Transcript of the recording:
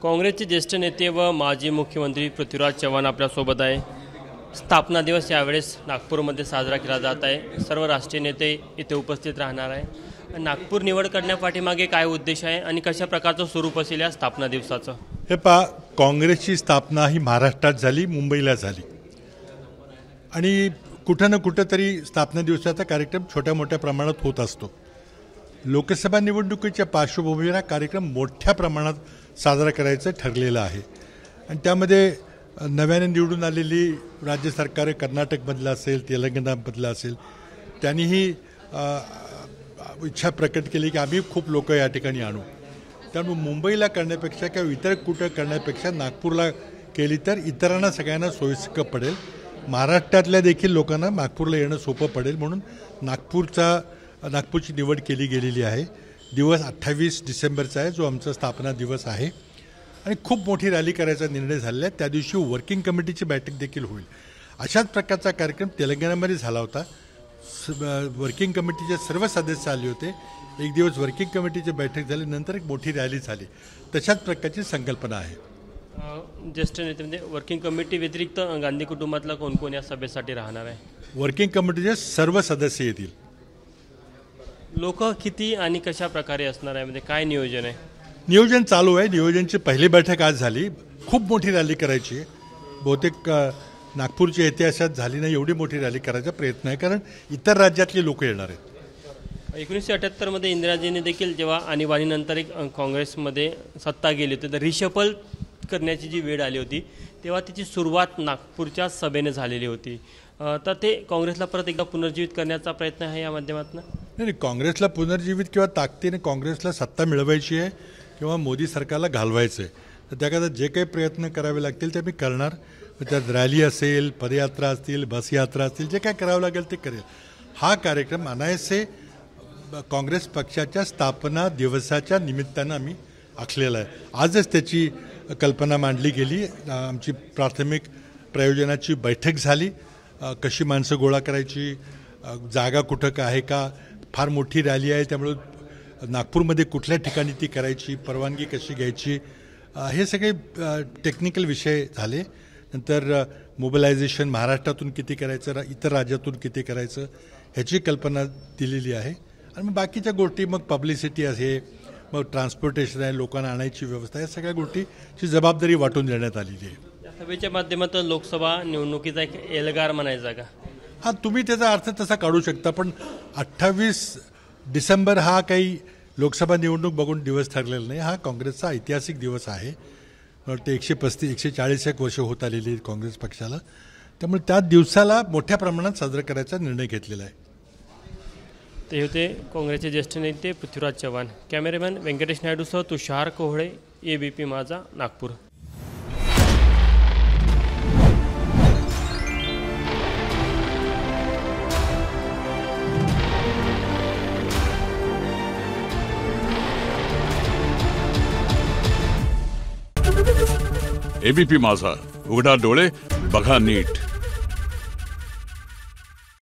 काँग्रेसचे ज्येष्ठ नेते व माजी मुख्यमंत्री पृथ्वीराज चव्हाण आपल्यासोबत आहे। स्थापना दिवस यावेळेस नागपूरमध्ये साजरा केला जात आहे। सर्व राष्ट्रीय नेते इथे उपस्थित राहणार आहे। नागपूर निवड करण्यापाठीमागे काय उद्देश आहे आणि कशा प्रकारचं स्वरूप असेल या स्थापना दिवसाचं? हे पहा, काँग्रेसची स्थापना ही महाराष्ट्रात झाली, मुंबईला झाली आणि कुठं ना कुठं तरी स्थापना दिवसाचा कार्यक्रम छोट्या मोठ्या प्रमाणात होत असतो। लोकसभा निवडणुकीच्या पार्श्वभूमीवर हा कार्यक्रम मोठ्या प्रमाणात साजरा करायचं ठरलेलं आहे आणि त्यामध्ये नव्याने निवडून आलेली राज्य सरकार कर्नाटकमधलं असेल, तेलंगणामधलं असेल, त्यांनीही इच्छा प्रकट केली की आम्ही खूप लोक या ठिकाणी आणू। त्यामुळे मुंबईला करण्यापेक्षा किंवा इतर कुठं करण्यापेक्षा नागपूरला केली तर इतरांना सगळ्यांना सोयीस्कर पडेल। महाराष्ट्रातल्या देखील लोकांना नागपूरला येणं सोपं पडेल म्हणून नागपूरची निवड केली गेलेली आहे। दिवस 28 डिसेंबरचा आहे, जो आमचा स्थापना दिवस आहे आणि खूप मोठी रॅली करायचा निर्णय झालेला आहे। त्या दिवशी वर्किंग कमिटीची बैठक देखील होईल। अशाच प्रकारचा कार्यक्रम तेलंगणामध्ये झाला होता। वर्किंग कमिटीचे सर्व सदस्य आले होते। एक दिवस वर्किंग कमिटीची बैठक झाली, नंतर एक मोठी रॅली झाली। तशाच प्रकारची संकल्पना आहे। ज्येष्ठ नेते म्हणजे वर्किंग कमिटी व्यतिरिक्त गांधी कुटुंबातला कोण कोण या सभेसाठी राहणार आहे? वर्किंग कमिटीचे सर्व सदस्य येतील। लोक किती आणि कशा प्रकारे असणार आहे, म्हणजे काय नियोजन आहे? नियोजन चालू आहे। नियोजनची पहिली बैठक आज झाली। खूप मोठी रॅली करायची आहे। बहुतेक नागपूरच्या इतिहासात झाली नाही एवढी मोठी रॅली करायचा प्रयत्न आहे, कारण इतर राज्यातले लोक येणार आहेत। 1978 मध्ये इंदिराजींनी देखील जेव्हा आणीबाणीनंतर एक काँग्रेसमध्ये सत्ता गेली होती तर रिशफल करण्याची जी वेळ आली होती तेव्हा तिची सुरुवात नागपूरच्या सभेने झालेली होती। तर ते काँग्रेसला परत एकदा पुनर्जीवित करण्याचा प्रयत्न आहे या माध्यमातून? नाही, काँग्रेसला पुनर्जीवित किंवा ताकदीने काँग्रेसला सत्ता मिळवायची आहे किंवा मोदी सरकारला घालवायचं आहे, तर त्याकरता जे काही प्रयत्न करावे लागतील ते मी करणार। त्यात रॅली असेल, पदयात्रा असतील, बस यात्रा असतील, जे काय करावं लागेल ते करेल। हा कार्यक्रम अनायासे काँग्रेस पक्षाच्या स्थापना दिवसाच्या निमित्तानं आम्ही आखलेला आहे। आजच त्याची कल्पना मांडली गेली। आमची प्राथमिक प्रयोजनाची बैठक झाली। कशी माणसं गोळा करायची, जागा कुठं का आहे का, फार मोठी रॅली आहे त्यामुळे नागपूरमध्ये कुठल्या ठिकाणी ती करायची, परवानगी कशी घ्यायची, हे सगळे टेक्निकल विषय झाले। नंतर मोबिलायझेशन महाराष्ट्रातून किती करायचं, इतर राज्यातून किती करायचं, ह्याची कल्पना दिलेली आहे। आणि मग बाकीच्या गोष्टी, मग पब्लिसिटी आहे, मग ट्रान्सपोर्टेशन आहे, लोकांना आणायची व्यवस्था, या सगळ्या गोष्टीची जबाबदारी वाटून देण्यात आलेली आहे। या सभेच्या माध्यमातून लोकसभा निवडणुकीचा एक एल्गार म्हणायचा का? हां, तुम्ही त्याचा अर्थ तसा काढू शकता, पण 28 डिसेंबर हा काही लोकसभा निवडणूक बघून दिवस ठरलेला नाही। हा काँग्रेसचा ऐतिहासिक दिवस आहे। ते 140 वर्ष होत आलेली आहेत काँग्रेस पक्षाला, त्यामुळे त्या दिवसाला मोठ्या प्रमाणात साजरा करायचा निर्णय घेतलेला आहे। ते होते काँग्रेसचे ज्येष्ठ नेते पृथ्वीराज चव्हाण। कॅमेरामॅन व्यंकटेश नायडूसह तुषार कोहळे, ABP माझा, नागपूर। ABP माझा, उघडा डोळे बघा नीट।